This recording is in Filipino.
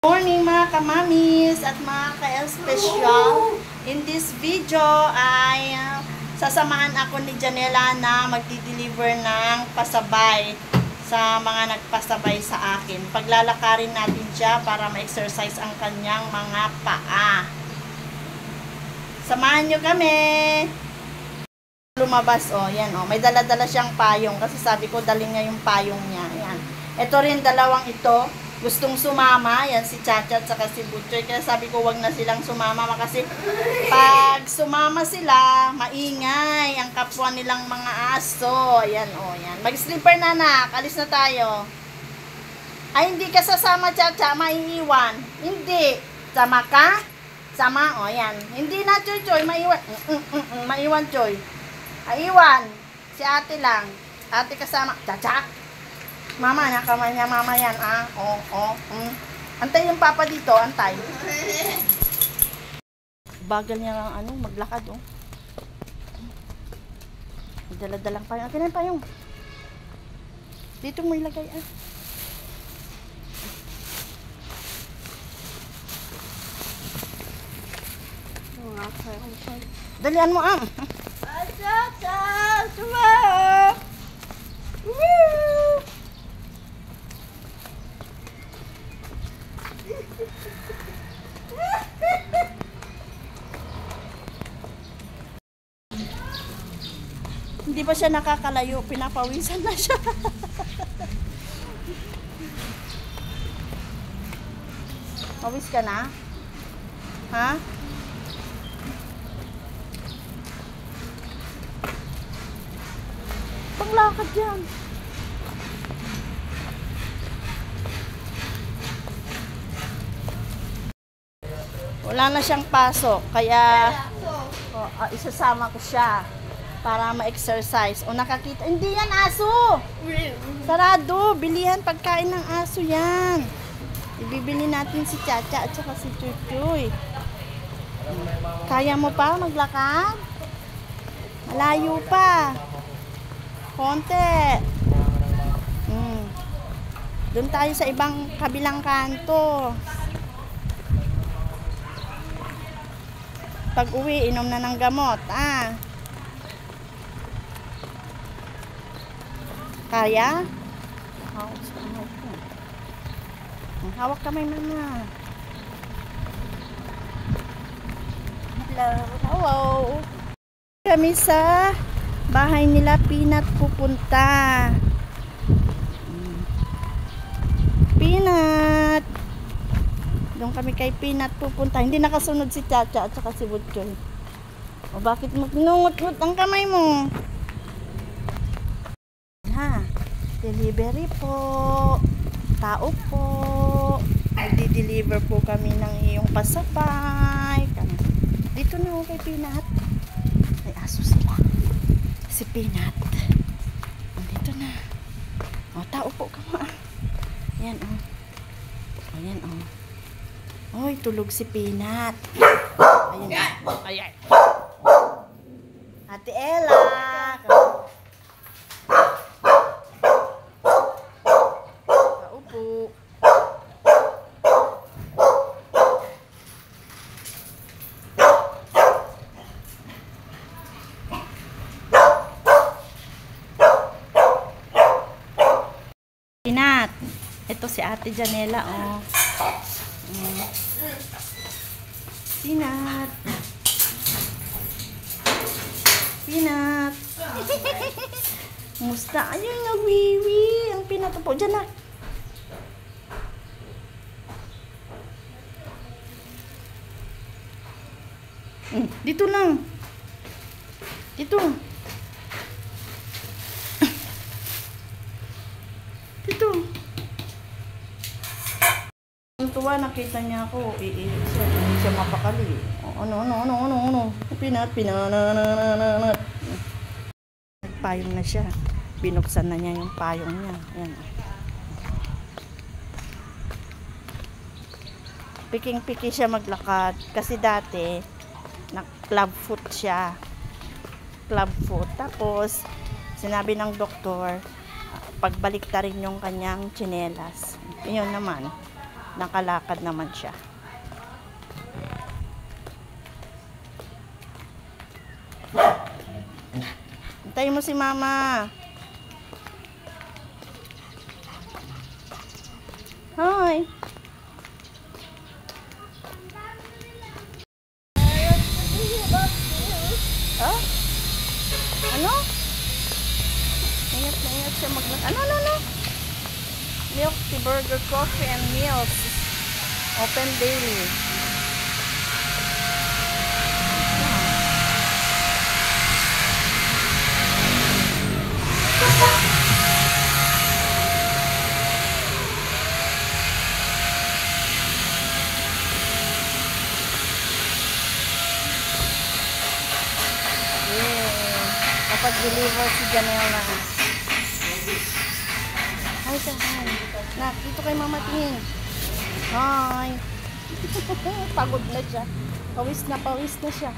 Morning mga kamamis at mga ka-special. In this video ay sasamahan ako ni Janela na magdi-deliver ng pasabay sa mga nagpasabay sa akin. Paglalakarin natin siya para ma-exercise ang kanyang mga paa. Samahan nyo kami! Lumabas, yan may dala-dala siyang payong kasi sabi ko dalhin niya yung payong niya. Yan. Ito rin dalawang ito. Gustong sumama, yan si Chacha at saka si Butchoy. Kaya sabi ko wag na silang sumama kasi pag sumama sila, maingay ang kapwa nilang mga aso. Ayan, yan. Mag-slipper na anak, alis na tayo. Ay, hindi ka sasama Chacha, maiiwan. Hindi. Sama ka? Sama, yan. Hindi na Choy, maiwan. Maiwan Choy. Aiwan. Si ate lang. Ate kasama. Chacha. Mama, nakamay niya mama yan, Antay yung papa dito, antay. Bagal niya lang, maglakad, Dala-dalang payong. Akin na yung payong. Dito mo ilagay, Dalian mo, Woo! Hindi pa siya nakakalayo, pinapawisan na siya. Pawis ka na? Ha? Paglakad yan. Wala na siyang pasok, kaya isasama ko siya para ma-exercise. Nakakita, hindi yan aso! Sarado, bilihan pagkain ng aso yan. Ibibili natin si Chacha at saka si Chuchoy. Kaya mo pa maglakad? Malayo pa. Konti. Doon tayo sa ibang kabilang kanto. Pag uwi, inom na ng gamot, Kaya? Hawak kamay mama. Hello. Kami sa bahay nila Peanut pupunta. Peanut. Doon kami kay Peanut pupunta. Hindi nakasunod si Chacha at saka si Butchoy. Bakit mo pinungot-ngot ang kamay mo? Delivery po. Tao po. Magdi-deliver po kami ng iyong pasabay. Dito na kay Peanut. May aso sila. Si Peanut. Dito na. Tao po ka mo. Ayan Ayan Oy, tulog si Peanut. Ayan. Ate Ella. Kaupo. Peanut. Ito si Ate Janela, Peanut. Peanut. Musta? Ayun, nagwiwi. Ang Peanut po. Diyan na. Dito lang. Dito. Dito. Tuwa, nakita niya ako. Hindi siya mapakali. Peanut. Nagpayong na siya. Binuksan na niya yung payong niya. Ayan. Piking-piki siya maglakad. Kasi dati, club foot siya. Club foot. Tapos, sinabi ng doktor, pagbalik ta rin yung kanyang tsinelas. Yun naman. Nakalakad naman siya. Hintayin mo si mama. Hi. Oh? Ano? Ingat na ingat siya Ano? Milk tea, burger, coffee, and meals. Open daily. Kapag deliver si Janela. Hi, hi. Nak, dito kay mama tingin. Hi. Pagod na siya. Pawis na siya.